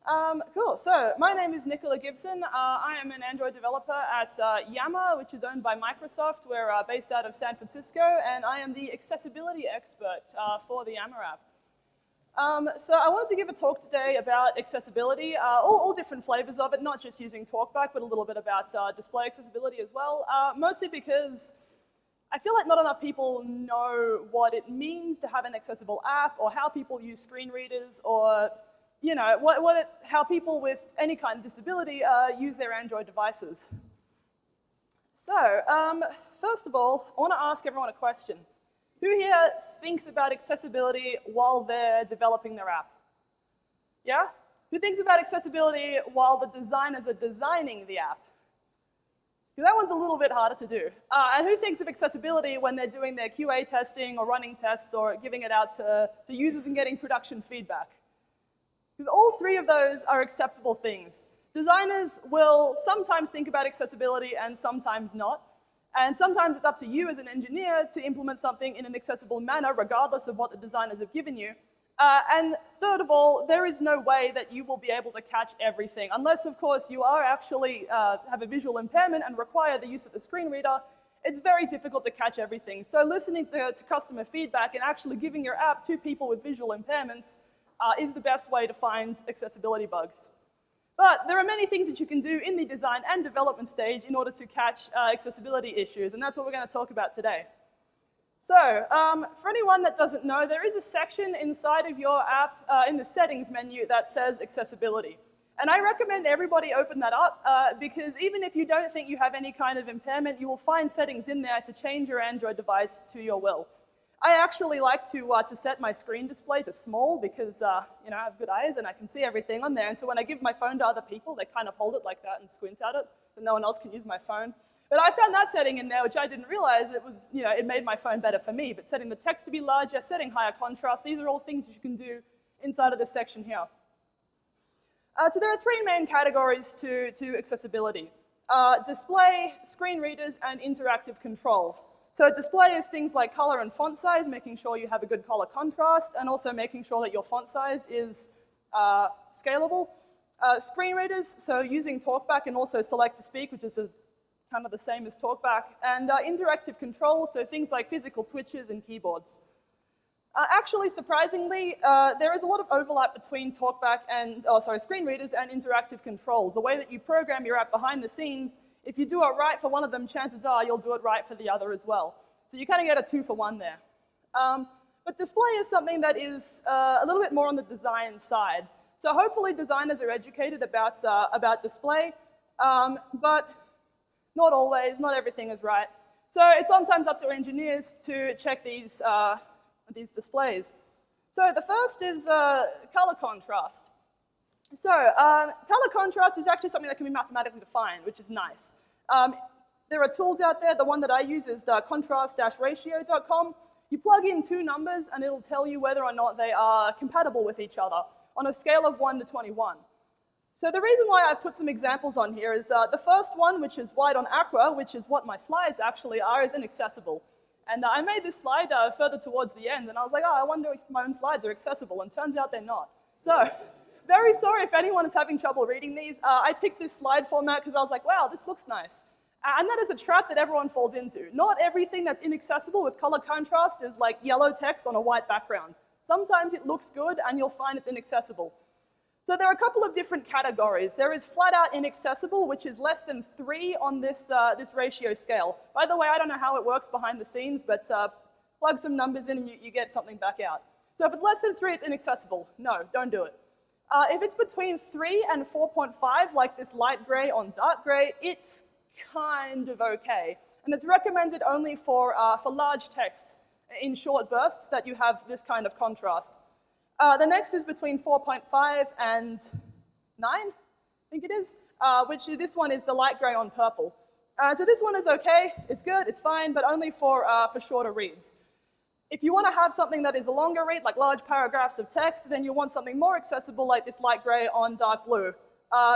Cool. So my name is Nicola Gibson. I am an Android developer at Yammer, which is owned by Microsoft. We're based out of San Francisco, and I am the accessibility expert for the Yammer app. So I wanted to give a talk today about accessibility, all different flavors of it, not just using Talkback, but a little bit about display accessibility as well, mostly because I feel like not enough people know what it means to have an accessible app, or how people use screen readers, or you know, how people with any kind of disability use their Android devices. So, first of all, I want to ask everyone a question. Who here thinks about accessibility while they're developing their app? Yeah? Who thinks about accessibility while the designers are designing the app? Because that one's a little bit harder to do. And who thinks of accessibility when they're doing their QA testing or running tests or giving it out to users and getting production feedback? Because all three of those are acceptable things. Designers will sometimes think about accessibility and sometimes not. And sometimes it's up to you as an engineer to implement something in an accessible manner, regardless of what the designers have given you. And third of all, there is no way that you will be able to catch everything, unless, of course, you are actually have a visual impairment and require the use of the screen reader. It's very difficult to catch everything. So listening to customer feedback and actually giving your app to people with visual impairments is the best way to find accessibility bugs. But there are many things that you can do in the design and development stage in order to catch accessibility issues, and that's what we're going to talk about today. So, for anyone that doesn't know, there is a section inside of your app in the settings menu that says accessibility. And I recommend everybody open that up because even if you don't think you have any kind of impairment, you will find settings in there to change your Android device to your will. I actually like to set my screen display to small because you know, I have good eyes and I can see everything on there. And so when I give my phone to other people, they kind of hold it like that and squint at it, so no one else can use my phone. But I found that setting in there, which I didn't realize it made my phone better for me. But setting the text to be larger, setting higher contrast, these are all things that you can do inside of this section here. So there are three main categories to accessibility: display, screen readers, and interactive controls. So display is things like color and font size, making sure you have a good color contrast, and also making sure that your font size is scalable. Screen readers, so using Talkback and also select to speak, which is kind of the same as Talkback. And interactive controls, so things like physical switches and keyboards. Actually, surprisingly, there is a lot of overlap between Talkback and, screen readers and interactive controls. The way that you program your app behind the scenes, if you do it right for one of them, chances are you'll do it right for the other as well. So you kind of get a 2-for-1 there. But display is something that is a little bit more on the design side. So hopefully designers are educated about display, but not always, not everything is right. So it's sometimes up to engineers to check these displays. So the first is color contrast. So color contrast is actually something that can be mathematically defined, which is nice. There are tools out there. The one that I use is contrast-ratio.com. You plug in two numbers and it'll tell you whether or not they are compatible with each other on a scale of 1 to 21. So the reason why I've put some examples on here is the first one, which is white on aqua, which is what my slides actually are, is inaccessible. And I made this slide further towards the end, and I was like, oh, I wonder if my own slides are accessible, and turns out they're not. So, very sorry if anyone is having trouble reading these. I picked this slide format because I was like, wow, this looks nice. And that is a trap that everyone falls into. Not everything that's inaccessible with color contrast is like yellow text on a white background. Sometimes it looks good, and you'll find it's inaccessible. So there are a couple of different categories. There is flat out inaccessible, which is less than 3 on this ratio scale. By the way, I don't know how it works behind the scenes, but plug some numbers in and you get something back out. So if it's less than 3, it's inaccessible. No, don't do it. If it's between 3 and 4.5, like this light gray on dark gray, it's kind of okay. And it's recommended only for large text in short bursts that you have this kind of contrast. The next is between 4.5 and 9, I think it is, which this one is the light gray on purple. So this one is okay, it's good, it's fine, but only for shorter reads. If you want to have something that is a longer read, like large paragraphs of text, then you want something more accessible like this light gray on dark blue.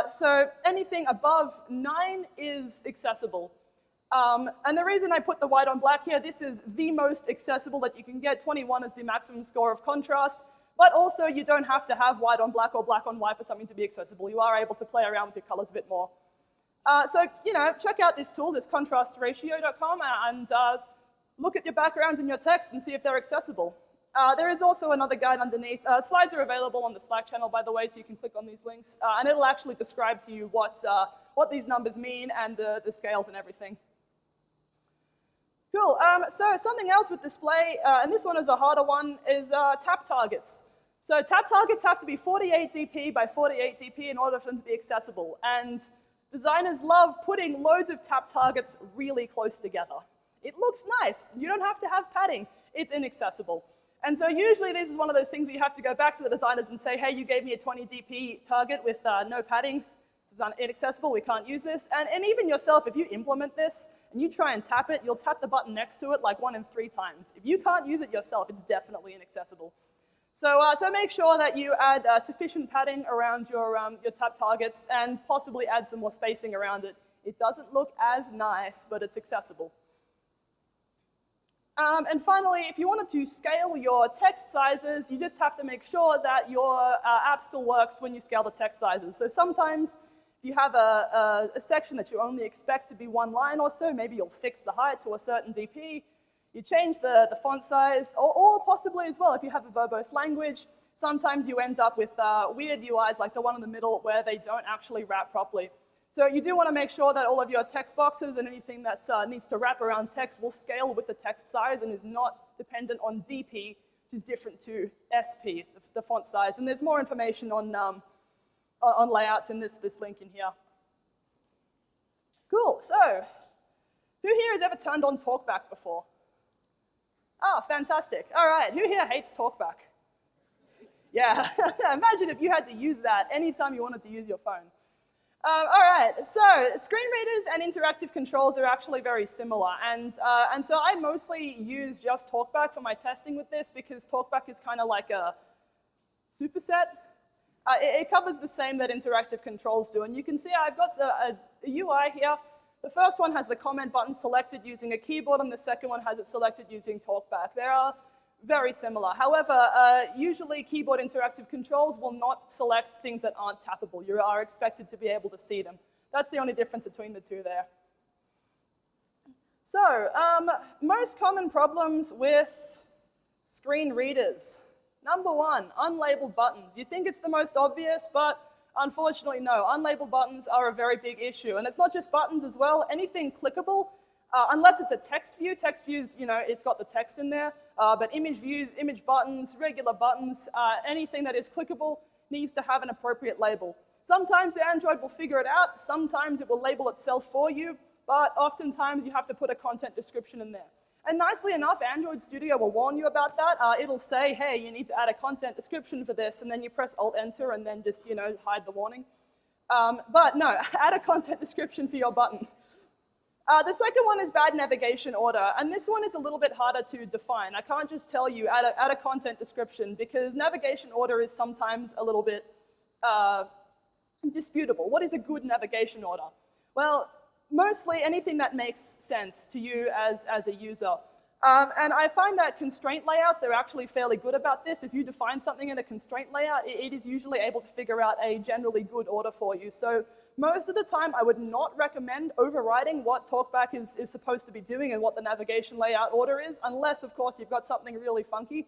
So anything above 9 is accessible. And the reason I put the white on black here, this is the most accessible that you can get. 21 is the maximum score of contrast. But also, you don't have to have white on black or black on white for something to be accessible. You are able to play around with your colors a bit more. So, check out this tool, this contrastratio.com, and look at your backgrounds and your text and see if they're accessible. There is also another guide underneath. Slides are available on the Slack channel, by the way, so you can click on these links, and it'll actually describe to you what these numbers mean and the scales and everything. Cool. So something else with display, and this one is a harder one, is tap targets. So tap targets have to be 48 dp by 48 dp in order for them to be accessible. And designers love putting loads of tap targets really close together. It looks nice. You don't have to have padding. It's inaccessible. And so usually this is one of those things where you have to go back to the designers and say, hey, you gave me a 20 dp target with no padding. This is inaccessible. We can't use this. And even yourself, if you implement this and you try and tap it, you'll tap the button next to it like 1 in 3 times. If you can't use it yourself, it's definitely inaccessible. So make sure that you add sufficient padding around your tap targets and possibly add some more spacing around it. It doesn't look as nice, but it's accessible. And finally, if you wanted to scale your text sizes, you just have to make sure that your app still works when you scale the text sizes. So sometimes if you have a section that you only expect to be 1 line or so, maybe you'll fix the height to a certain dp. You change the font size, or possibly as well, if you have a verbose language, sometimes you end up with weird UIs like the one in the middle where they don't actually wrap properly. So you do want to make sure that all of your text boxes and anything that needs to wrap around text will scale with the text size and is not dependent on DP, which is different to SP, the font size. And there's more information on layouts in this link in here. Cool, so who here has ever turned on Talkback before? Oh, fantastic. All right, who here hates Talkback? Yeah, imagine if you had to use that anytime you wanted to use your phone. All right, so screen readers and interactive controls are actually very similar. And so I mostly use just Talkback for my testing with this because Talkback is kind of like a superset. It covers the same that interactive controls do. And you can see I've got a UI here. The first one has the comment button selected using a keyboard, and the second one has it selected using Talkback. They are very similar. However, usually keyboard interactive controls will not select things that aren't tappable. You are expected to be able to see them. That's the only difference between the two there. So, most common problems with screen readers. Number 1, unlabeled buttons. You think it's the most obvious, but unfortunately, no. Unlabeled buttons are a very big issue. And it's not just buttons as well. Anything clickable, unless it's a text view. Text views, it's got the text in there. But image views, image buttons, regular buttons, anything that is clickable needs to have an appropriate label. Sometimes the Android will figure it out. Sometimes it will label itself for you. But oftentimes you have to put a content description in there. And nicely enough, Android Studio will warn you about that. It'll say, hey, you need to add a content description for this, and then you press Alt-Enter and then just, hide the warning. But no, add a content description for your button. The second one is bad navigation order, and this one is a little bit harder to define. I can't just tell you add a content description because navigation order is sometimes a little bit disputable. What is a good navigation order? Well, mostly anything that makes sense to you as a user. And I find that constraint layouts are actually fairly good about this. If you define something in a constraint layout, it is usually able to figure out a generally good order for you. So most of the time, I would not recommend overriding what Talkback is supposed to be doing and what the navigation layout order is, unless, of course, you've got something really funky.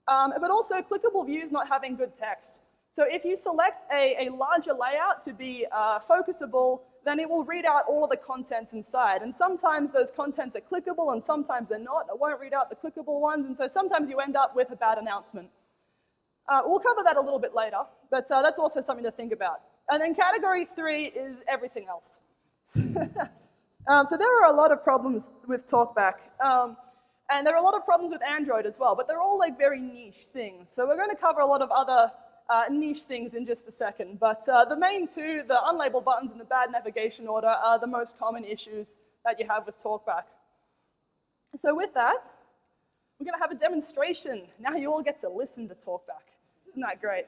But also, clickable views not having good text. So if you select a larger layout to be focusable, then it will read out all of the contents inside. And sometimes those contents are clickable and sometimes they're not. It won't read out the clickable ones, and so sometimes you end up with a bad announcement. We'll cover that a little bit later, but that's also something to think about. And then category 3 is everything else. So there are a lot of problems with Talkback. And there are a lot of problems with Android as well, but they're all like very niche things. So we're going to cover a lot of other niche things in just a second. But the main two, the unlabeled buttons and the bad navigation order, are the most common issues that you have with Talkback. So with that, we're going to have a demonstration. Now you all get to listen to Talkback. Isn't that great?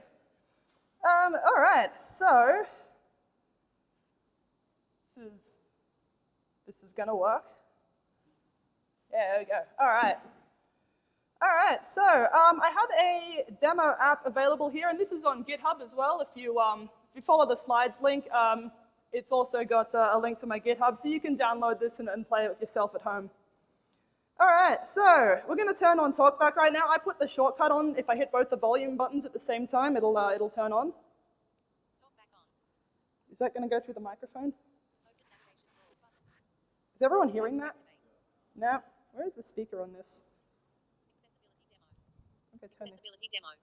All right, so this is going to work. Yeah, there we go. All right. All right, so I have a demo app available here, and this is on GitHub as well. If you follow the slides link, it's also got a link to my GitHub, so you can download this and play it with yourself at home. All right, so we're going to turn on Talkback right now. I put the shortcut on. If I hit both the volume buttons at the same time, it'll turn on. Talkback on. Is that going to go through the microphone? Is everyone hearing that? No. Where is the speaker on this? Accessibility demo.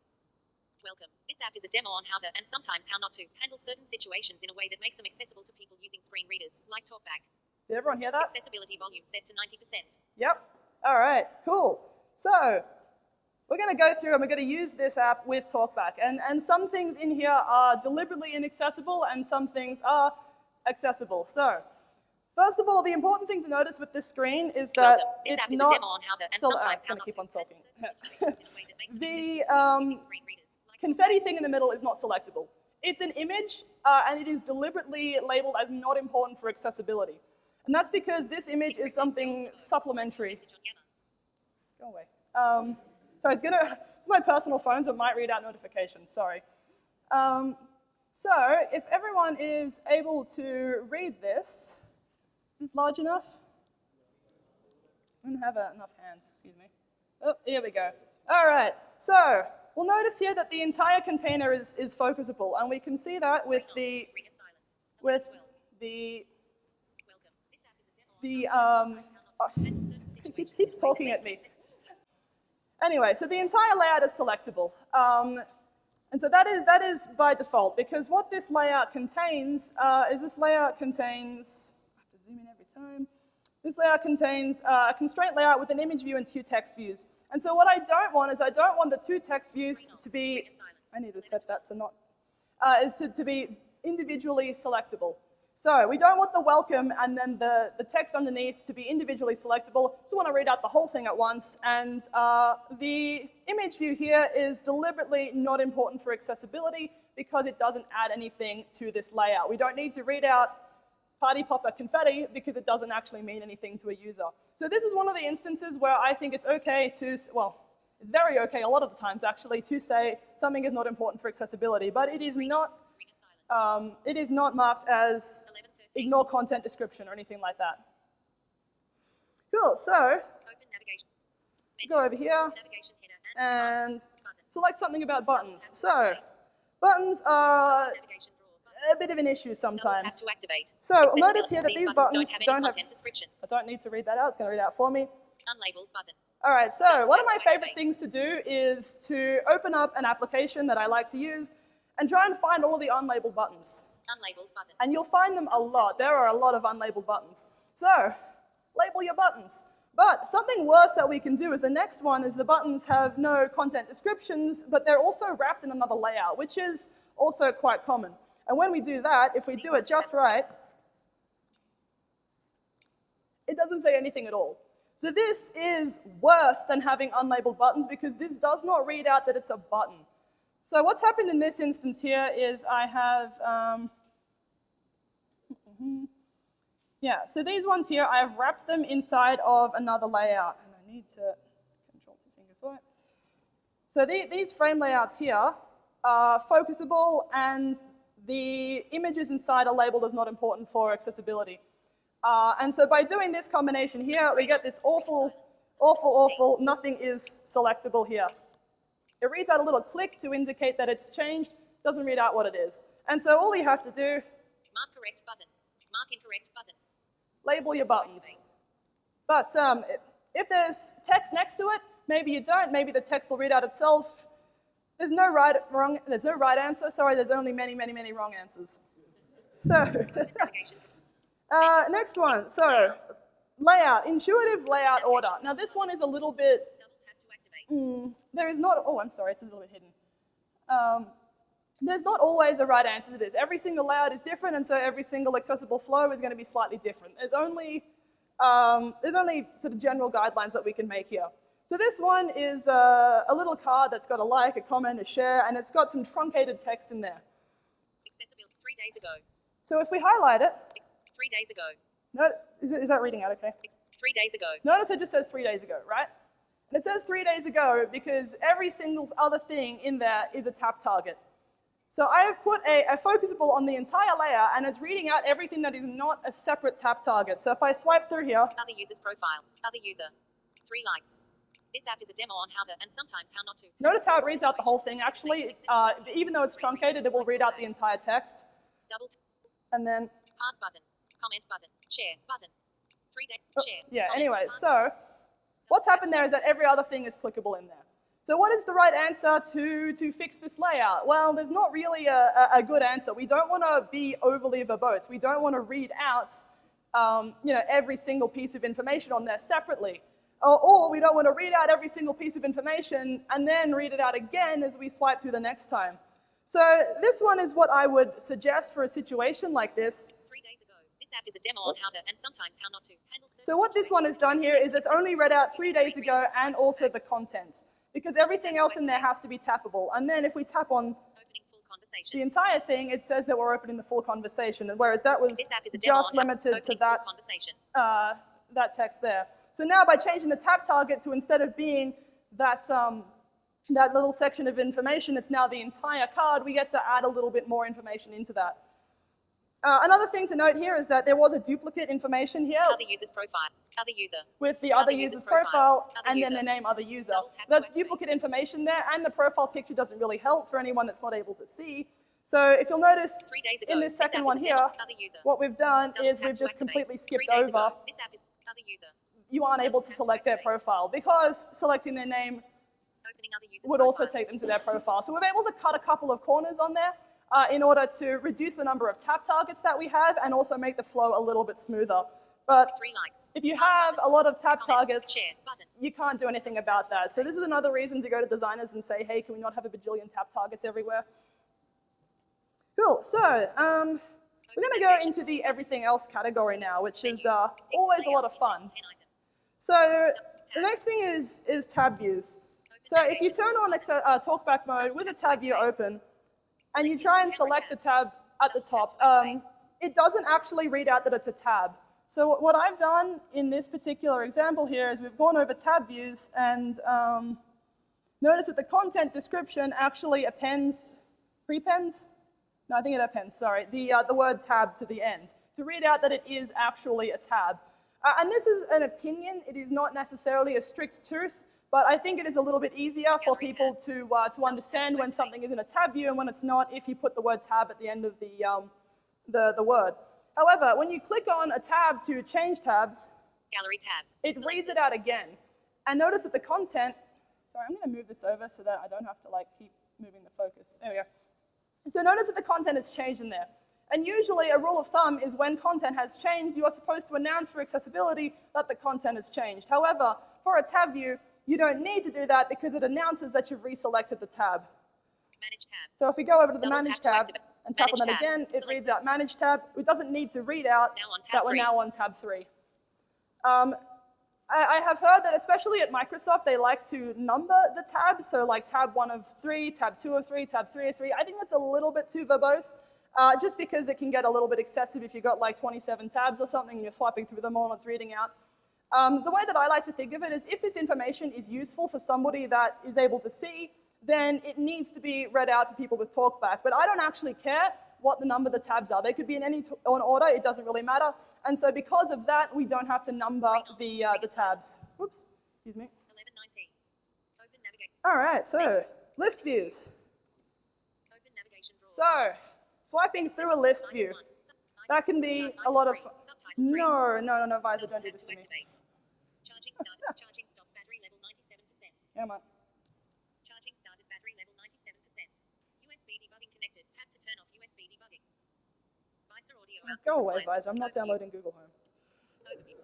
Welcome. This app is a demo on how to, and sometimes how not to, handle certain situations in a way that makes them accessible to people using screen readers, like Talkback. Did everyone hear that? Accessibility volume set to 90%. Yep. All right, cool. So we're going to go through and we're going to use this app with Talkback. And some things in here are deliberately inaccessible and some things are accessible. So first of all, the important thing to notice with this screen is that it's not... It's going to keep on talking. The confetti thing in the middle is not selectable. It's an image, and it is deliberately labeled as not important for accessibility. And that's because this image is something supplementary. Go away. Sorry, it's my personal phone, so it might read out notifications, sorry. So if everyone is able to read this, is this large enough? I don't have enough hands, excuse me. Oh, here we go. All right, so we'll notice here that the entire container is focusable, and we can see that with the it keeps talking at me. Anyway, so the entire layout is selectable. And so that is by default, because what this layout contains I have to zoom in every time. This layout contains a constraint layout with an image view and 2 text views. And so what I don't want is I don't want the 2 text views to be, I need to set that to not, to be individually selectable. So we don't want the welcome and then the text underneath to be individually selectable. So we want to read out the whole thing at once. And the image view here is deliberately not important for accessibility because it doesn't add anything to this layout. We don't need to read out party popper confetti because it doesn't actually mean anything to a user. So this is one of the instances where I think it's okay to, well, it's very okay a lot of the times actually to say something is not important for accessibility, but it is not marked as ignore content description or anything like that. Cool, so go over here and select something about buttons. So buttons are a bit of an issue sometimes. To activate. So notice here that these buttons don't have, descriptions. I don't need to read that out, it's going to read out for me. Unlabeled button. All right, so one of my favorite things to do is to open up an application that I like to use and try and find all the unlabeled buttons. Unlabeled button. And you'll find them a lot. There are a lot of unlabeled buttons. So label your buttons. But something worse that we can do is the next one is the buttons have no content descriptions, but they're also wrapped in another layout, which is also quite common. And when we do that, if we do it just right, it doesn't say anything at all. So this is worse than having unlabeled buttons because this does not read out that it's a button. So what's happened in this instance here is I have, yeah, so these ones here, I have wrapped them inside of another layout. And I need to control 2 fingers away. So these frame layouts here are focusable and the images inside are labeled as not important for accessibility. And so by doing this combination here, we get this awful, nothing is selectable here. It reads out a little click to indicate that it's changed, doesn't read out what it is. And so all you have to do, mark correct button, mark incorrect button. Label your buttons. But if there's text next to it, maybe you don't, maybe the text will read out itself. There's no right answer, sorry, there's only many, many, many wrong answers. So, next one, so layout, intuitive layout order. Now this one is a little bit, there is not, oh, I'm sorry, it's a little bit hidden. There's not always a right answer to this. Every single layout is different, and so every single accessible flow is going to be slightly different. There's only sort of general guidelines that we can make here. So this one is a little card that's got a like, a comment, a share, and it's got some truncated text in there. Accessible 3 days ago. So if we highlight it, 3 days ago. No, is that reading out okay? 3 days ago. Notice it just says 3 days ago, right? And it says 3 days ago because every single other thing in there is a tap target. So I have put a focusable on the entire layer, and it's reading out everything that is not a separate tap target. So if I swipe through here, Other user's profile. Other user. 3 likes. This app is a demo on how to and sometimes how not to. notice how it reads out the whole thing. Actually, even though it's truncated, it will read out the entire text. Double And then, hard button. Comment button. Share button. 3 days. Share. yeah, Comment, anyway, hard so what's happened there is that every other thing is clickable in there. So what is the right answer to fix this layout? Well, there's not really a good answer. We don't want to be overly verbose. We don't want to read out every single piece of information on there separately. Or we don't want to read out every single piece of information and then read it out again as we swipe through the next time. So this one is what I would suggest for a situation like this. 3 days ago. This app is a demo on how to and sometimes how not to handle certain So what this one has done here is it's only read out 3 days ago and also the content, because everything else in there has to be tappable. And then if we tap on opening full conversation. the entire thing, it says that we're opening the full conversation, whereas that was This app is a demo just on how limited to opening that full conversation. that text there. So now by changing the tap target to, instead of being that little section of information, it's now the entire card, we get to add a little bit more information into that. Another thing to note here is that there was a duplicate information here Other user's profile. Other user. with the other user's profile Other and user. then the name other user. Doubletap to That's activate. duplicate information there, and the profile picture doesn't really help for anyone that's not able to see. So if you'll notice 3 days ago. in this This app second is one a here, demo. Other user. what we've done is Doubletap we've to just activate. completely 3 skipped days over. ago. This app is other user. You aren't able to Doubletap to select their activate. profile because selecting their name Opening other user's would also profile. take them to their profile. So we're able to cut a couple of corners on there in order to reduce the number of tap targets that we have and also make the flow a little bit smoother. But 3 likes. if you Hard have button. a lot of tap Comment. Share targets, button. you can't do anything about that. So this is another reason to go to designers and say, hey, can we not have a bajillion tap targets everywhere? Cool, so we're going to go into the everything else category now, which is always a lot of fun. 10 items. So the next thing is tab views. So if you turn on talkback mode with a tab view open, and you try and select the tab at the top, it doesn't actually read out that it's a tab. So what I've done in this particular example here is we've gone over tab views and notice that the content description actually prepends? No, I think it appends, sorry, the word tab to the end to read out that it is actually a tab. And this is an opinion. It is not necessarily a strict truth, but I think it is a little bit easier for people to understand when something is in a tab view and when it's not if you put the word tab at the end of the word. However, when you click on a tab to change tabs, Gallery tab. it reads it out again. And notice that the content, sorry, I'm going to move this over so that I don't have to keep moving the focus. There we go. So notice that the content has changed in there. And usually a rule of thumb is when content has changed, you are supposed to announce for accessibility that the content has changed. However, for a tab view, you don't need to do that because it announces that you've reselected the tab. Manage tab. So if we go over to the Double Manage tap to tab activate. and tap on Manage that tab. again, it Select reads out Manage tab. It doesn't need to read out Now on tab that we're 3. now on tab 3. I have heard that especially at Microsoft, they like to number the tabs. So like tab 1 of 3, tab 2 of 3, tab 3 of 3. I think that's a little bit too verbose, just because it can get a little bit excessive if you've got like 27 tabs or something and you're swiping through them all and it's reading out. The way that I like to think of it is if this information is useful for somebody that is able to see, then it needs to be read out for people with talkback. But I don't actually care what the number of the tabs are. They could be in any order, it doesn't really matter. And so because of that, we don't have to number the tabs. Whoops, excuse me. 11:19. Open navigation. All right, so list views. Open navigation drawer. So swiping through a list view. That can be a lot of, no, Visor, don't do this to me. Charging started. Charging stopped. Battery level 97%. Come on. Charging started. Battery level 97%. USB debugging connected. Tap to turn off USB debugging. Visor audio output. Go away, requires Visor, I'm not overview. downloading Google Home. Overview.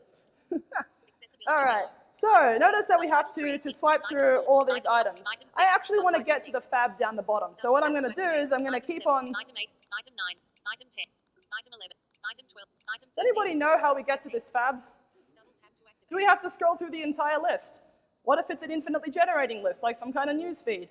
Accessibility All right, menu. so notice that we have to swipe through all these items. I actually want to get to the fab down the bottom. So what I'm going to do is I'm going to keep on. Item 8, item 9, item 10, item 11, item 12, item 13. Does anybody know how we get to this fab? Double tap to activate. Do we have to scroll through the entire list? What if it's an infinitely generating list, like some kind of news feed?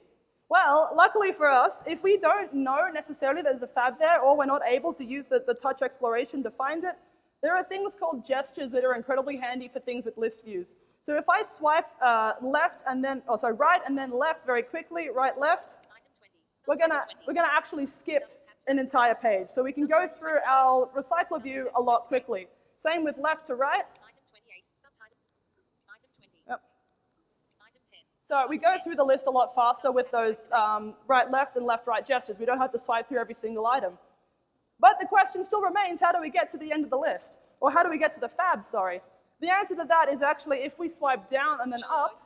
Well, luckily for us, if we don't know necessarily there's a fab there, or we're not able to use the touch exploration to find it, there are things called gestures that are incredibly handy for things with list views. So if I swipe left and then, oh sorry, right and then left very quickly, right, left, we're gonna actually skip an entire page. So we can go through our recycler view a lot quickly. Same with left to right. Yep. So we go through the list a lot faster with those right, left and left, right gestures. We don't have to swipe through every single item. But the question still remains, how do we get to the end of the list? Or how do we get to the fab, sorry? The answer to that is actually if we swipe down and then up,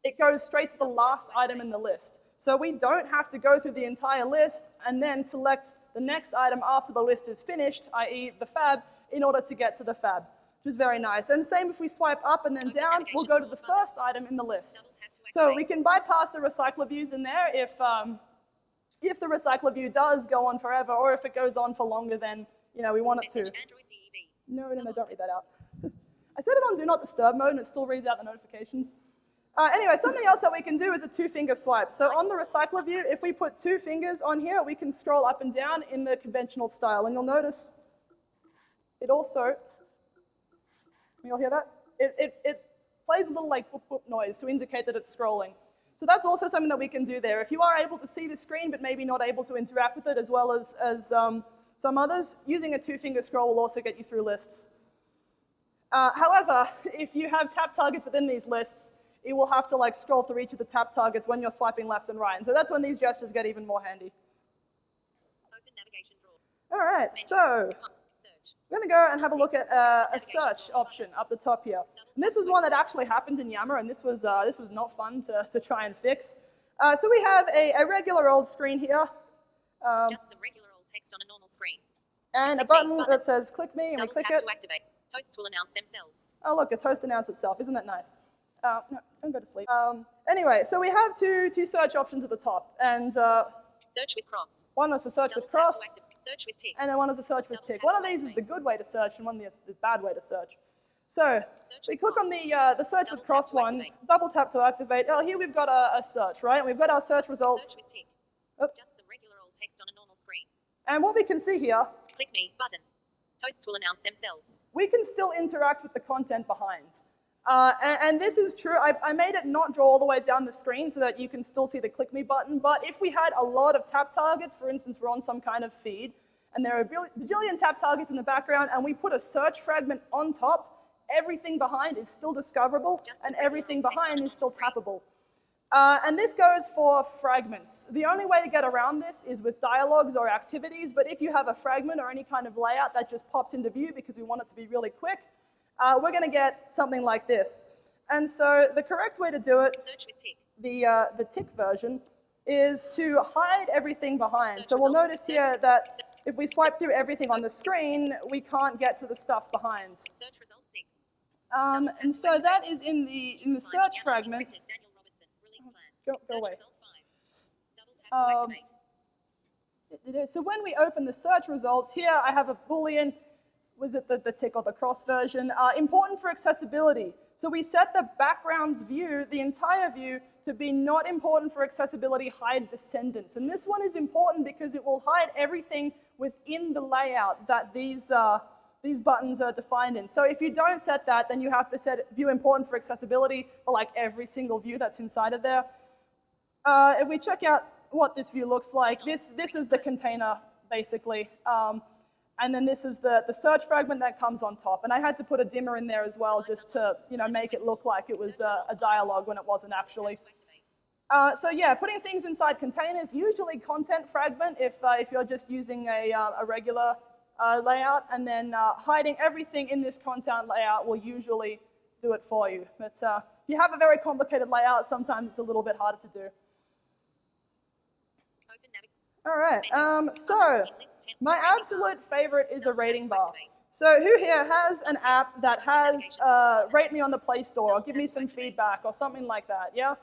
it goes straight to the last item in the list. So we don't have to go through the entire list and then select the next item after the list is finished, i.e. the fab, in order to get to the fab, which is very nice. And same if we swipe up and then down, we'll go to the first item in the list. So we can bypass the recycler views in there if the recycler view does go on forever, or if it goes on for longer than we want it to. No, don't read that out. I set it on Do Not Disturb mode and it still reads out the notifications. Anyway, something else that we can do is a two-finger swipe. So on the recycler view, if we put 2 fingers on here, we can scroll up and down in the conventional style. And you'll notice it also, you'll hear that? It plays a little like boop boop noise to indicate that it's scrolling. So that's also something that we can do there. If you are able to see the screen but maybe not able to interact with it as well as some others, using a 2-finger scroll will also get you through lists. However, if you have tap targets within these lists, it will have to scroll through each of the tap targets when you're swiping left and right. And so that's when these gestures get even more handy. Open navigation drawer. All right, so we're going to go and have a look at a search option up the top here. And this was one that actually happened in Yammer, and this was not fun to try and fix. So we have a regular old screen here. Just some regular old text on a normal screen. And a button that says click me, and we click it. To activate. Toasts will announce themselves. Oh look, a toast announced itself. Isn't that nice? No, don't go to sleep. Anyway, so we have two search options at the top. And search with cross. One is a search with cross. Search with tick. And then one is a search with tick. One of these is the good way to search, and one is the bad way to search. So we click on the search with cross one, double tap to activate. Oh, here we've got a search, right? And we've got our search results. Search with tick. Oh. Just some regular old text on a normal screen. And what we can see here, click me button. Toasts will announce themselves. We can still interact with the content behind. And this is true. I made it not draw all the way down the screen so that you can still see the click me button. But if we had a lot of tap targets, for instance, we're on some kind of feed, and there are a bajillion tap targets in the background, and we put a search fragment on top, everything behind is still discoverable, and everything behind is still tappable. And this goes for fragments. The only way to get around this is with dialogues or activities, but if you have a fragment or any kind of layout that just pops into view because we want it to be really quick, we're going to get something like this. And so the correct way to do it, the tick version, is to hide everything behind. So we'll notice here that if we swipe through everything on the screen, we can't get to the stuff behind. And so that is in the search fragment. Go away. So when we open the search results, here I have a Boolean. Was it the tick or the cross version? Important for accessibility. So we set the background's view, the entire view, to be not important for accessibility, hide descendants. And this one is important because it will hide everything within the layout that these buttons are defined in. So if you don't set that, then you have to set view important for accessibility for every single view that's inside of there. If we check out what this view looks like, this is the container, basically. And then this is the search fragment that comes on top. And I had to put a dimmer in there as well just to make it look like it was a dialogue when it wasn't actually. So yeah, putting things inside containers, usually content fragment if you're just using a regular layout, and then hiding everything in this content layout will usually do it for you. But if you have a very complicated layout, sometimes it's a little bit harder to do. All right, so my absolute favorite is a rating bar. So who here has an app that has rate me on the Play Store or give me some feedback or something like that, yeah?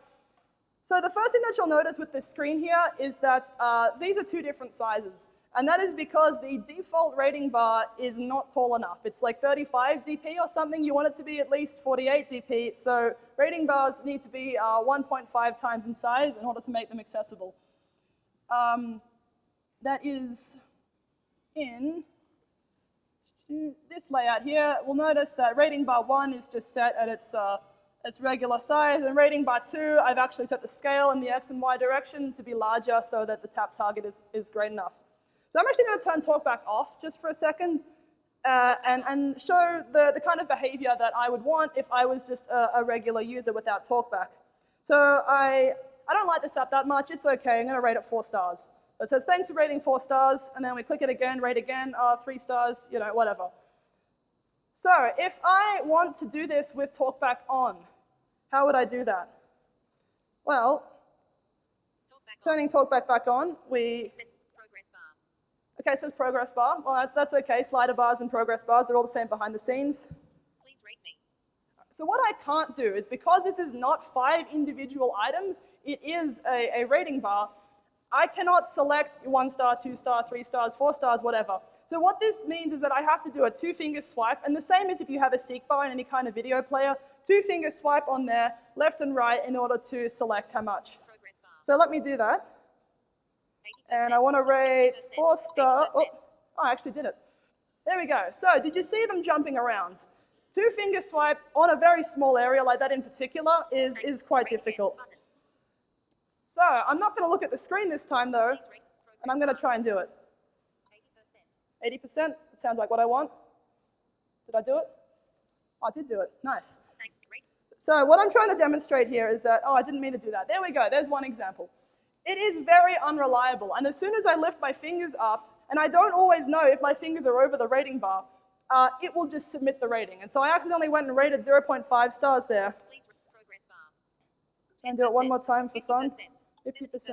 So the first thing that you'll notice with this screen here is that these are 2 different sizes. And that is because the default rating bar is not tall enough. It's like 35 dp or something. You want it to be at least 48 dp. So rating bars need to be 1.5 times in size in order to make them accessible. That is in this layout here, we'll notice that rating bar 1 is just set at its regular size, and rating bar 2, I've actually set the scale in the X and Y direction to be larger so that the tap target is great enough. So I'm actually going to turn talkback off just for a second and show the kind of behavior that I would want if I was just a regular user without talkback. So I don't like this app that much. It's okay. I'm going to rate it 4 stars. It says, thanks for rating 4 stars, and then we click it again, rate again, 3 stars, you know, whatever. So if I want to do this with talkback on, how would I do that? Well, turning talkback back on, okay, it says progress bar. Well, that's okay. Slider bars and progress bars, they're all the same behind the scenes. Please rate me. So what I can't do is, because this is not 5 individual items, it is a rating bar, I cannot select 1 star, 2 star, 3 stars, 4 stars, whatever. So what this means is that I have to do a 2-finger swipe, and the same as if you have a seek bar in any kind of video player, 2-finger swipe on there, left and right, in order to select how much. So let me do that. And I want to rate 4 star. Oh, I actually did it. There we go. So did you see them jumping around? 2-finger swipe on a very small area like that in particular is quite difficult. So I'm not going to look at the screen this time, though, and I'm going to try and do it. 80%? It sounds like what I want. Did I do it? Oh, I did do it. Nice. So what I'm trying to demonstrate here is that, I didn't mean to do that. There we go. There's one example. It is very unreliable, and as soon as I lift my fingers up, and I don't always know if my fingers are over the rating bar, it will just submit the rating. And so I accidentally went and rated 0.5 stars there. And do it one more time for fun. 50%.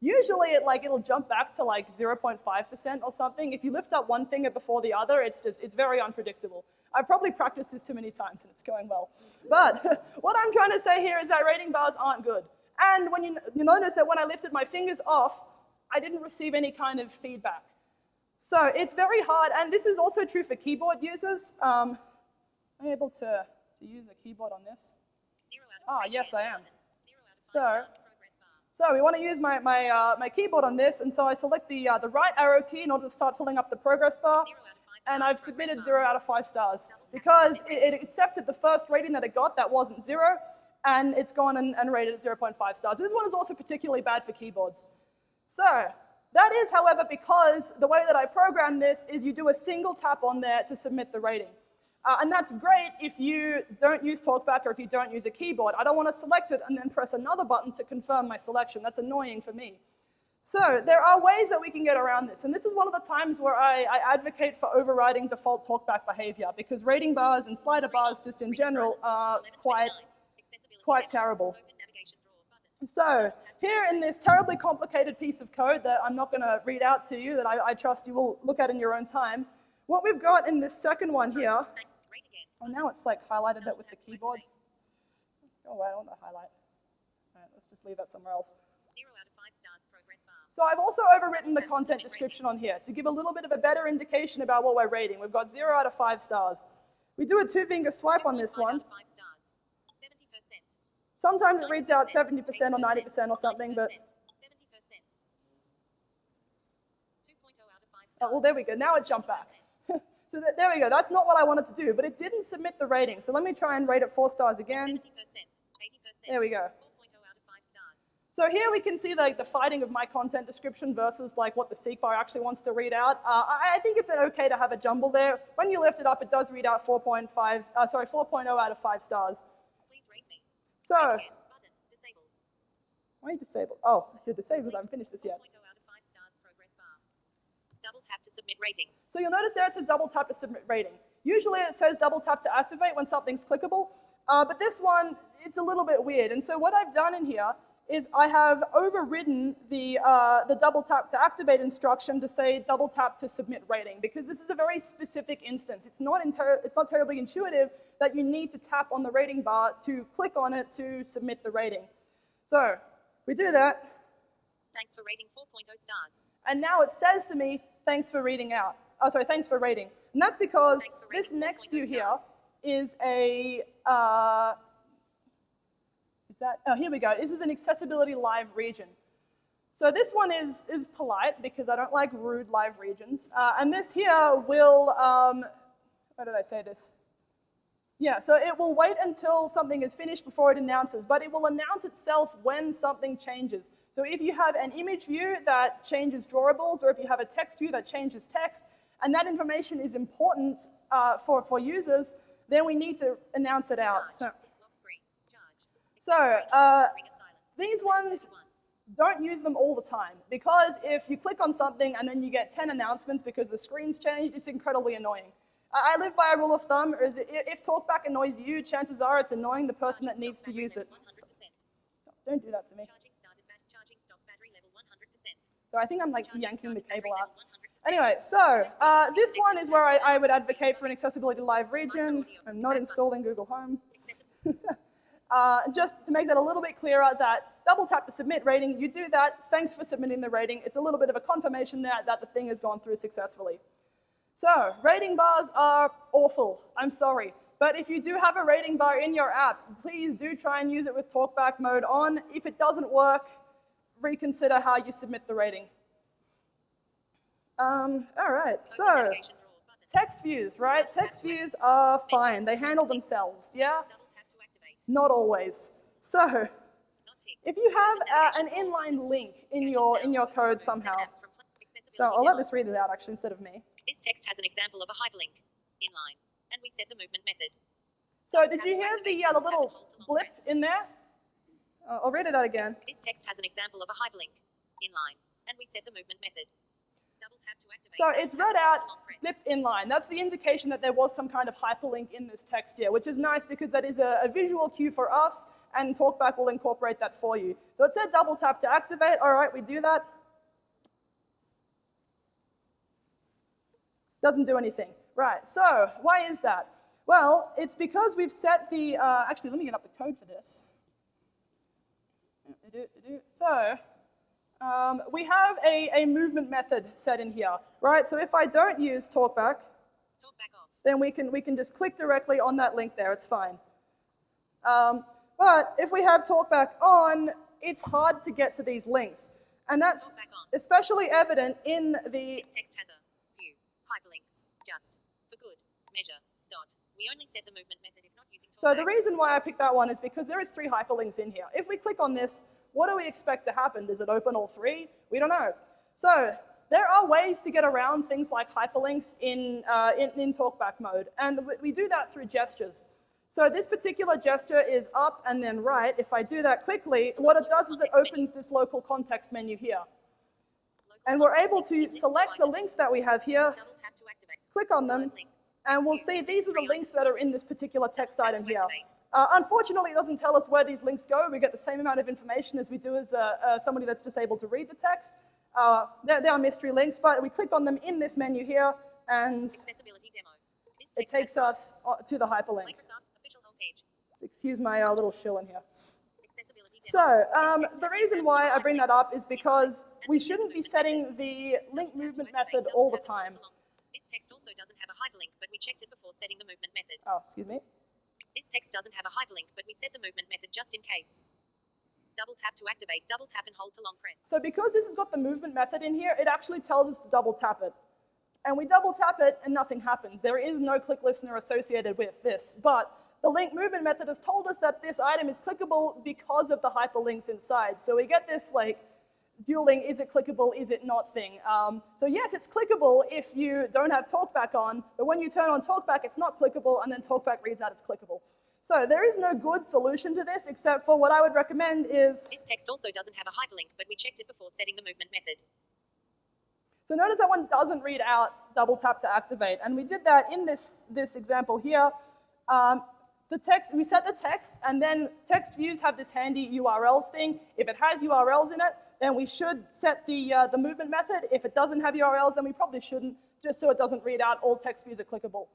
Usually it'll jump back to like 0.5% or something. If you lift up one finger before the other, it's very unpredictable. I've probably practiced this too many times and it's going well. But what I'm trying to say here is that rating bars aren't good. And when you notice that when I lifted my fingers off, I didn't receive any kind of feedback. So it's very hard, and this is also true for keyboard users. Am I able to use a keyboard on this? Yes, I am. So we want to use my keyboard on this, and so I select the right arrow key in order to start filling up the progress bar, and I've submitted 0 out of 5 stars because it accepted the first rating that it got that wasn't 0, and it's gone and rated at 0.5 stars. This one is also particularly bad for keyboards. So that is, however, because the way that I program this is you do a single tap on there to submit the rating. And that's great if you don't use talkback or if you don't use a keyboard. I don't want to select it and then press another button to confirm my selection. That's annoying for me. So there are ways that we can get around this. And this is one of the times where I advocate for overriding default talkback behavior, because rating bars and slider bars just in general are quite terrible. So here in this terribly complicated piece of code that I'm not going to read out to you, that I trust you will look at in your own time, what we've got in this second one here, now it's like highlighted it with the keyboard. Oh, wait, I don't want to highlight. All right, let's just leave that somewhere else. 0 out of 5 stars, progress bar. So I've also overwritten the content description on here to give a little bit of a better indication about what we're rating. We've got 0 out of 5 stars. We do a 2-finger swipe on this one. 70%. Sometimes it reads out 70% or 90% or something, but... 70%. 2.0 out of 5 stars. well, there we go. Now it jumped back. So there we go. That's not what I wanted to do, but it didn't submit the rating. So let me try and rate it 4 stars again. 70%. 80%. There we go. 4.0 out of 5 stars. So here we can see the fighting of my content description versus what the seek bar actually wants to read out. I think it's okay to have a jumble there. When you lift it up, it does read out 4.0 out of 5 stars. Please rate me. So, Button disabled. why are you disabled? Oh, you're disabled because I haven't finished this yet. 4.0 out of 5 stars, progress bar. Double tap to submit rating. So you'll notice there it says double tap to submit rating. Usually it says double tap to activate when something's clickable, but this one, it's a little bit weird. And so what I've done in here is I have overridden the double tap to activate instruction to say double tap to submit rating, because this is a very specific instance. It's not terribly intuitive that you need to tap on the rating bar to click on it to submit the rating. So we do that. Thanks for rating 4.0 stars. And now it says to me, thanks for reading out. Oh, sorry, thanks for rating. And that's because this next view here is a, here we go. This is an accessibility live region. So this one is polite because I don't like rude live regions. And this here will, how did I say this? Yeah, so it will wait until something is finished before it announces, but it will announce itself when something changes. So if you have an image view that changes drawables, or if you have a text view that changes text, and that information is important for users, then we need to announce it out. So these ones, don't use them all the time, because if you click on something and then you get 10 announcements because the screen's changed, it's incredibly annoying. I live by a rule of thumb, is if Talkback annoys you, chances are it's annoying the person that needs to use it. Don't do that to me. So I think I'm like yanking the cable out. Anyway, so this one is where I would advocate for an accessibility live region. I'm not installing Google Home. Just to make that a little bit clearer, that double tap to submit rating, you do that, thanks for submitting the rating. It's a little bit of a confirmation that the thing has gone through successfully. So, rating bars are awful, I'm sorry. But if you do have a rating bar in your app, please do try and use it with talkback mode on. If it doesn't work, reconsider how you submit the rating. All right, so text views, right? Text views are fine, they handle themselves, yeah? Not always. So, if you have an inline link in your code somehow, so I'll let this read it out actually instead of me. This text has an example of a hyperlink inline, and we set the movement method. So did you hear the little blip in there? I'll read it out again. This text has an example of a hyperlink inline, and we set the movement method. Double tap to activate. So it's read out blip inline. That's the indication that there was some kind of hyperlink in this text here, which is nice because that is a visual cue for us, and Talkback will incorporate that for you. So it said double tap to activate. All right, we do that. Doesn't do anything. Right, so why is that? Well, it's because we've set the, actually let me get up the code for this. So, we have a movement method set in here, right? So if I don't use Talkback, then we can just click directly on that link there, it's fine. But if we have Talkback on, it's hard to get to these links. And that's especially evident in the... This text has a few hyperlinks, just for good measure, dot. We only set the movement method if not using Talkback. So the reason why I picked that one is because there is 3 hyperlinks in here. If we click on this, what do we expect to happen? Does it open all 3? We don't know. So there are ways to get around things like hyperlinks in Talkback mode, and we do that through gestures. So this particular gesture is up and then right. If I do that quickly, what it does is it opens this local context menu here. And we're able to select the links that we have here, click on them, and we'll see these are the links that are in this particular text item here. Unfortunately, it doesn't tell us where these links go. We get the same amount of information as we do as somebody that's just able to read the text. They are mystery links, but we click on them in this menu here, and it takes us to the hyperlink. Excuse my little shill in here. So, the reason why I bring that up is because we shouldn't be setting the link movement method all the time. This text also doesn't have a hyperlink, but we checked it before setting the movement method. Oh, excuse me. This text doesn't have a hyperlink, but we set the movement method just in case. Double tap to activate, double tap and hold to long press. So because this has got the movement method in here, it actually tells us to double tap it. And we double tap it and nothing happens. There is no click listener associated with this, but the link movement method has told us that this item is clickable because of the hyperlinks inside. So we get this like dueling, is it clickable, is it not thing. So yes, it's clickable if you don't have Talkback on, but when you turn on Talkback, it's not clickable, and then Talkback reads out it's clickable. So there is no good solution to this, except for what I would recommend is... This text also doesn't have a hyperlink, but we checked it before setting the movement method. So notice that one doesn't read out double tap to activate, and we did that in this example here. The text, we set the text, and then text views have this handy URLs thing. If it has URLs in it, then we should set the movement method. If it doesn't have URLs, then we probably shouldn't, just so it doesn't read out all text views are clickable,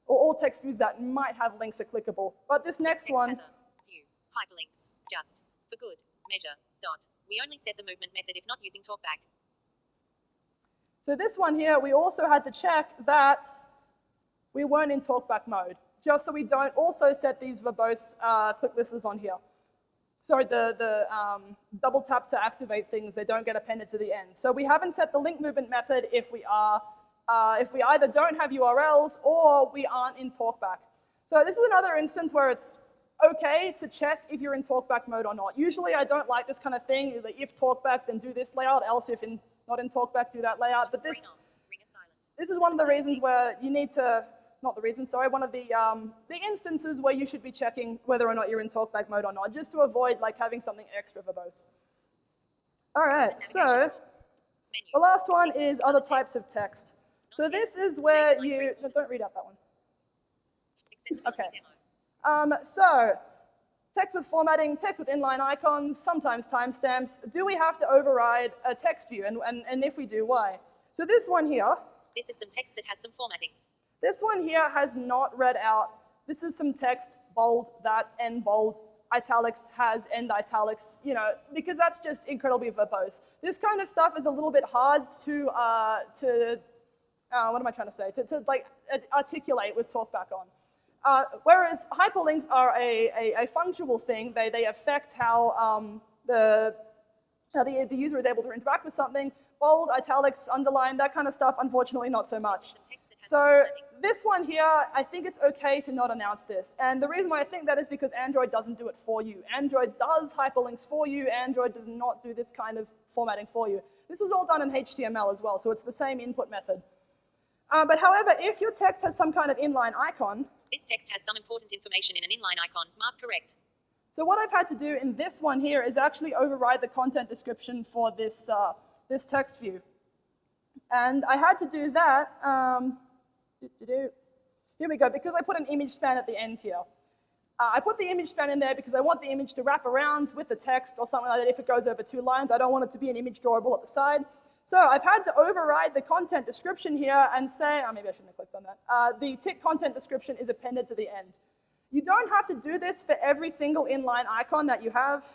or all text views that might have links are clickable. But this next one has a few hyperlinks, just for good measure, dot. We only set the movement method if not using Talkback. So this one here, we also had to check that we weren't in Talkback mode, just so we don't also set these verbose click listers on here. double tap to activate things, they don't get appended to the end. So we haven't set the link movement method if we either don't have URLs or we aren't in Talkback. So this is another instance where it's okay to check if you're in Talkback mode or not. Usually I don't like this kind of thing. If Talkback, then do this layout, else if not in Talkback, do that layout. But this is one of the reasons where you need to, not the reason, sorry, one of the instances where you should be checking whether or not you're in Talkback mode or not, just to avoid like having something extra verbose. All right, so the last one is other types of text. So this is where you, no, don't read out that one. Okay. So text with formatting, text with inline icons, sometimes timestamps. Do we have to override a text view? And if we do, why? So this one here. This is some text that has some formatting. This one here has not read out. This is some text, bold, that, end bold, italics, has, end italics, you know, because that's just incredibly verbose. This kind of stuff is a little bit hard to what am I trying to say? To like articulate with Talkback on. Whereas hyperlinks are a functional thing. They affect how the user is able to interact with something. Bold, italics, underline, that kind of stuff, unfortunately not so much. So this one here, I think it's okay to not announce this. And the reason why I think that is because Android doesn't do it for you. Android does hyperlinks for you. Android does not do this kind of formatting for you. This was all done in HTML as well, so it's the same input method. But however, if your text has some kind of inline icon, this text has some important information in an inline icon, marked correct. So what I've had to do in this one here is actually override the content description for this, this text view. And I had to do that, here we go, because I put an image span at the end here. I put the image span in there because I want the image to wrap around with the text or something like that if it goes over 2 lines. I don't want it to be an image drawable at the side. So I've had to override the content description here and say, oh, maybe I shouldn't have clicked on that. The tick content description is appended to the end. You don't have to do this for every single inline icon that you have,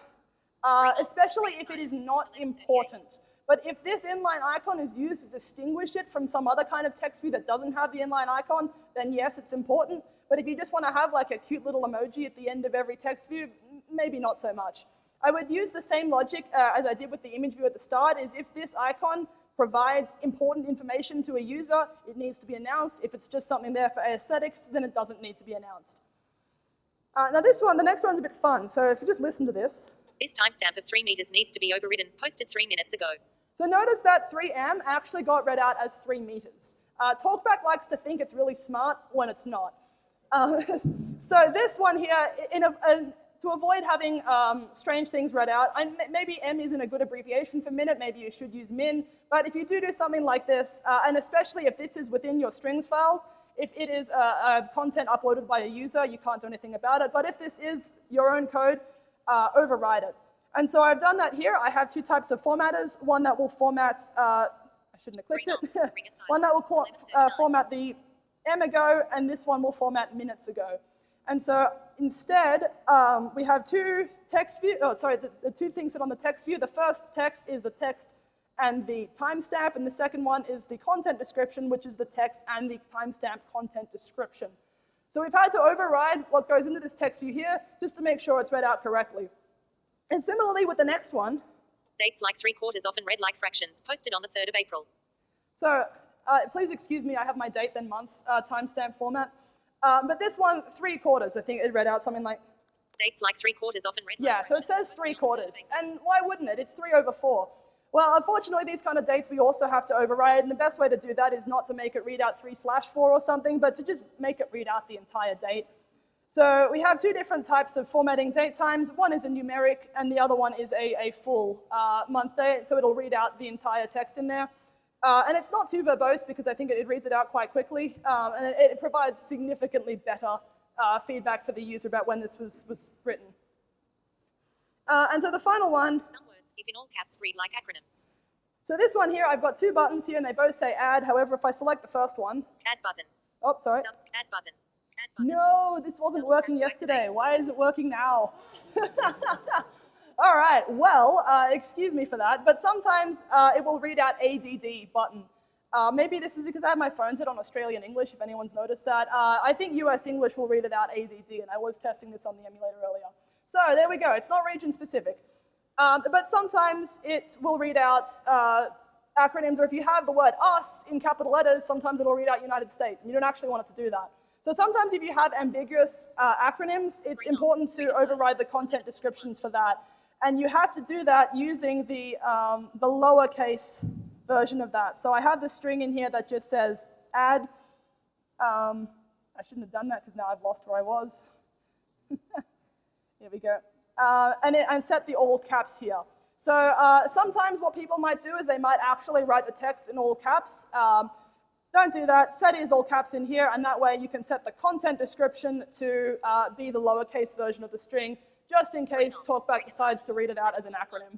especially if it is not important. But if this inline icon is used to distinguish it from some other kind of text view that doesn't have the inline icon, then yes, it's important. But if you just want to have like a cute little emoji at the end of every text view, maybe not so much. I would use the same logic as I did with the image view at the start, is if this icon provides important information to a user, it needs to be announced. If it's just something there for aesthetics, then it doesn't need to be announced. Now this one, the next one's a bit fun. So if you just listen to this. This timestamp of 3 meters needs to be overridden, posted 3 minutes ago. So notice that 3M actually got read out as 3 meters. Talkback likes to think it's really smart when it's not. So this one here, to avoid having strange things read out, maybe M isn't a good abbreviation for minute, maybe you should use min, but if you do something like this, and especially if this is within your strings files, if it is content uploaded by a user, you can't do anything about it, but if this is your own code, override it. And so I've done that here. I have 2 types of formatters, one that will format, I shouldn't have clicked it, one that will format the M ago, and this one will format minutes ago. And so instead, we have 2 text view, the 2 things that on the text view. The first text is the text and the timestamp, and the second one is the content description, which is the text and the timestamp content description. So we've had to override what goes into this text view here just to make sure it's read out correctly. And similarly with the next one. Dates like 3/4 often read like fractions, posted on the 3rd of April. So please excuse me, I have my date then month timestamp format. But this one, 3/4, I think it read out something like. Dates like 3/4 often read. Yeah, so it says 3/4. And why wouldn't it? It's 3/4. Well, unfortunately, these kind of dates we also have to override. And the best way to do that is not to make it read out 3/4 or something, but to just make it read out the entire date. So we have 2 different types of formatting date times. One is a numeric, and the other one is a full month date. So it'll read out the entire text in there. And it's not too verbose because I think it reads it out quite quickly. And it provides significantly better feedback for the user about when this was written. And so the final one. Some words, if in all caps, read like acronyms. So this one here, I've got 2 buttons here, and they both say add. However, if I select the first one. Add button. Oh, sorry. Add button. Add button. No, this wasn't working yesterday. Why is it working now? All right, well, excuse me for that, but sometimes it will read out ADD button. Maybe this is because I have my phone set on Australian English, if anyone's noticed that. I think US English will read it out ADD, and I was testing this on the emulator earlier. So there we go. It's not region specific. But sometimes it will read out acronyms, or if you have the word us in capital letters, sometimes it'll read out United States, and you don't actually want it to do that. So sometimes if you have ambiguous acronyms, it's important to override the content descriptions for that. And you have to do that using the lowercase version of that. So I have the string in here that just says add. I shouldn't have done that because now I've lost where I was. Here we go. And set the all caps here. So sometimes what people might do is they might actually write the text in all caps. Don't do that. Set is all caps in here, and that way you can set the content description to be the lowercase version of the string, just in case Talkback decides to read it out as an acronym.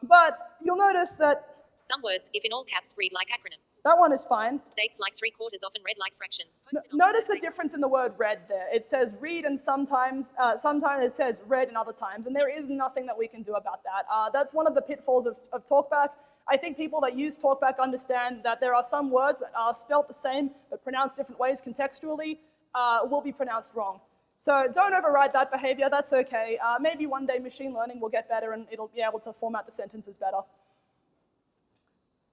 But you'll notice that some words, if in all caps, read like acronyms. that one is fine. Dates like 3/4 often read like fractions. Notice the difference in the word read there. It says read, and sometimes it says read and other times, and there is nothing that we can do about that. That's one of the pitfalls of Talkback. I think people that use Talkback understand that there are some words that are spelt the same but pronounced different ways contextually will be pronounced wrong. So don't override that behavior. That's okay. Maybe one day machine learning will get better and it'll be able to format the sentences better.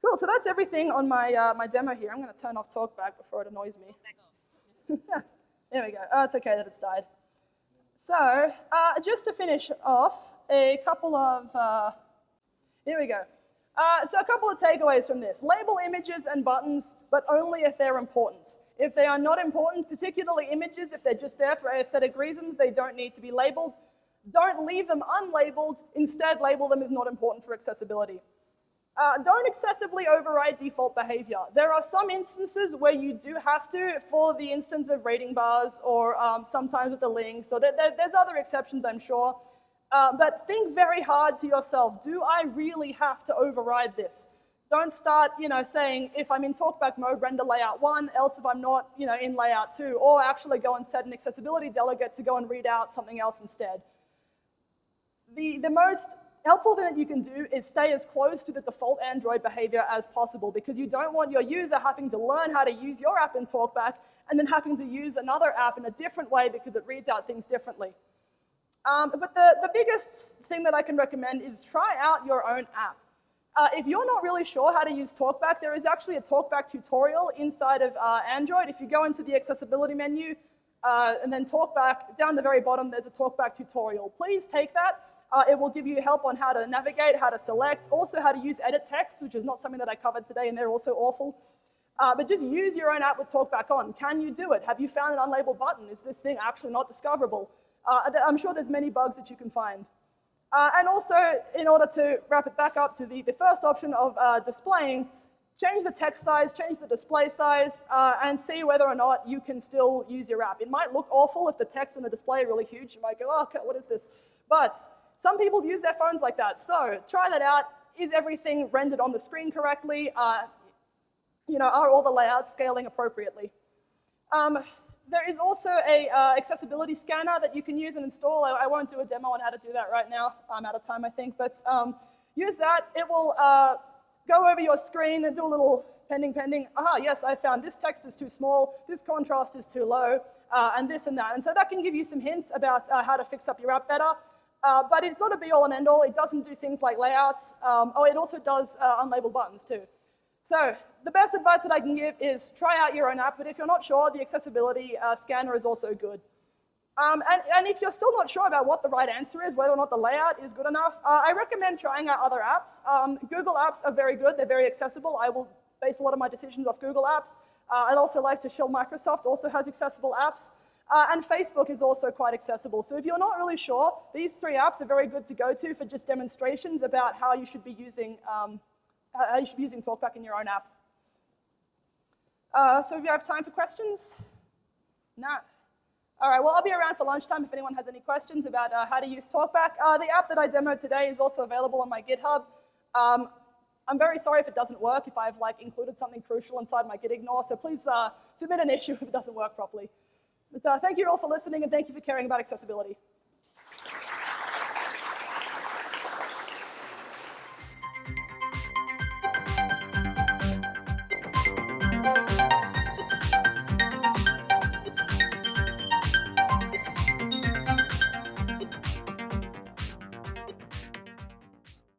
Cool, so that's everything on my demo here. I'm going to turn off Talkback before it annoys me. There we go. Oh, it's okay that it's died. So just to finish off, a couple of, here we go. So a couple of takeaways from this. Label images and buttons, but only if they're important. If they are not important, particularly images, if they're just there for aesthetic reasons, they don't need to be labeled. Don't leave them unlabeled. Instead, label them as not important for accessibility. Don't excessively override default behavior. There are some instances where you do have to, for the instance of rating bars or sometimes with the links. So there's other exceptions, I'm sure. But think very hard to yourself, do I really have to override this? Don't start, saying, if I'm in Talkback mode, render layout 1, else if I'm not, in layout 2, or actually go and set an accessibility delegate to go and read out something else instead. The most helpful thing that you can do is stay as close to the default Android behavior as possible, because you don't want your user having to learn how to use your app in Talkback and then having to use another app in a different way because it reads out things differently. But the biggest thing that I can recommend is try out your own app. If you're not really sure how to use Talkback, there is actually a Talkback tutorial inside of Android. If you go into the accessibility menu and then Talkback, down the very bottom there's a Talkback tutorial. Please take that. It will give you help on how to navigate, how to select, also how to use edit text, which is not something that I covered today, and they're also awful. But just use your own app with Talkback on. Can you do it? Have you found an unlabeled button? Is this thing actually not discoverable? I'm sure there's many bugs that you can find. And also, in order to wrap it back up to the first option of displaying, change the text size, change the display size, and see whether or not you can still use your app. It might look awful if the text and the display are really huge. You might go, oh, okay, what is this? But some people use their phones like that. So try that out. Is everything rendered on the screen correctly? Are all the layouts scaling appropriately? There is also a accessibility scanner that you can use and install. I won't do a demo on how to do that right now. I'm out of time, I think. But use that. It will go over your screen and do a little pending. Aha, yes, I found this text is too small, this contrast is too low, and this and that. And so that can give you some hints about how to fix up your app better. But it's not a be-all and end-all. It doesn't do things like layouts. It also does unlabeled buttons too. So the best advice that I can give is try out your own app, but if you're not sure, the accessibility scanner is also good. And if you're still not sure about what the right answer is, whether or not the layout is good enough, I recommend trying out other apps. Google apps are very good. They're very accessible. I will base a lot of my decisions off Google apps. I'd also like to shill Microsoft also has accessible apps. And Facebook is also quite accessible. So if you're not really sure, these 3 apps are very good to go to for just demonstrations about how you should be using Talkback in your own app. So if you have time for questions? No. All right, well, I'll be around for lunchtime if anyone has any questions about how to use Talkback. The app that I demoed today is also available on my GitHub. I'm very sorry if it doesn't work, if I've included something crucial inside my git ignore, so please submit an issue if it doesn't work properly. But thank you all for listening, and thank you for caring about accessibility.